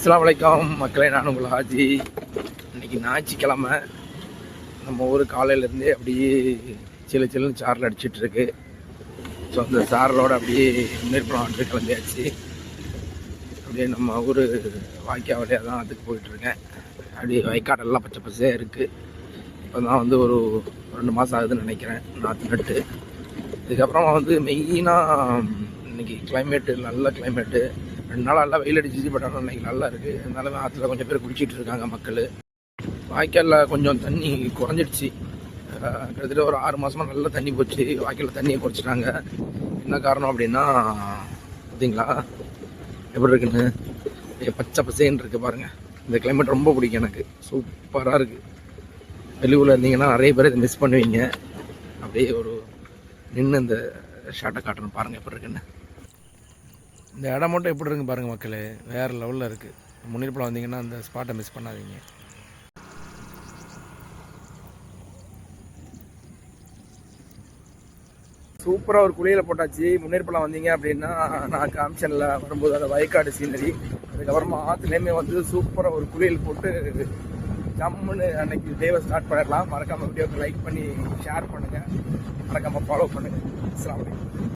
அஸ்ஸலாமு அலைக்கும் மக்களே, நான் உங்கள் ஹாஜி. இன்றைக்கி ஞாயிற்றுக்கிழமை. நம்ம ஊர் காலையிலேருந்தே அப்படியே சில்லுன்னு சாரில் அடிச்சிட்ருக்கு. ஸோ அந்த சாரலோடு அப்படியே முன்னேற்படம் வந்து கிளம்பியாச்சு. அப்படியே நம்ம ஊர் வாய்க்கா வழியாக தான் அதுக்கு போயிட்டுருக்கேன். அப்படியே வயக்காடெல்லாம் பச்சை பச்சையாக இருக்குது. இப்போ தான் வந்து ஒரு 2 மாதம் ஆகுதுன்னு நினைக்கிறேன் நாற்று நட்டு. இதுக்கப்புறமா வந்து மெயினாக இன்றைக்கி கிளைமேட்டு நல்ல கிளைமேட்டு. 2 நாள் நல்லா வெயில் அடிச்சு, பட் ஆனால் இன்றைக்கி நல்லா இருக்குது. இருந்தாலும் ஆற்றுல கொஞ்சம் பேர் குடிச்சிட்டு இருக்காங்க மக்கள். வாய்க்காலில் கொஞ்சம் தண்ணி குறைஞ்சிடுச்சு. கிட்டத்தட்ட ஒரு 6 மாதமாக நல்லா தண்ணி போச்சு. வாய்க்காலில் தண்ணியை குறைச்சிட்டாங்க. என்ன காரணம் அப்படின்னா பார்த்தீங்களா எப்படி இருக்குன்னு, பச்சை பசேன்னு இருக்குது பாருங்கள். இந்த கிளைமேட் ரொம்ப பிடிக்கும் எனக்கு, சூப்பராக இருக்குது. வெளியூரில் இருந்தீங்கன்னா நிறைய பேர் இதை மிஸ் பண்ணுவீங்க. அப்படியே ஒரு நின்று இந்த ஷார்ட்டை காட்டணும் பாருங்கள் எப்படி இருக்குன்னு. இந்த இடம் மட்டும் எப்படி இருக்குன்னு பாருங்கள் மக்களே, வேறு லெவலில் இருக்குது. முன்னேற்படம் வந்தீங்கன்னா அந்த ஸ்பாட்டை மிஸ் பண்ணாதீங்க. சூப்பராக ஒரு குளியில் போட்டாச்சு. முன்னேற்படம் வந்தீங்க அப்படின்னா நான் காமிச்சனில் வரும்போது அந்த வயக்காடு சீனரி, அதுக்கப்புறமா ஆற்றுலேயுமே வந்து சூப்பராக ஒரு குளியல் போட்டு ஜம்முன்னு அன்னைக்கு டேவை ஸ்டார்ட் பண்ணிடலாம். மறக்காமல் வீடியோக்கு லைக் பண்ணி ஷேர் பண்ணுங்கள், மறக்காமல் ஃபாலோ பண்ணுங்கள். அஸ்ஸலாமு அலைக்கும்.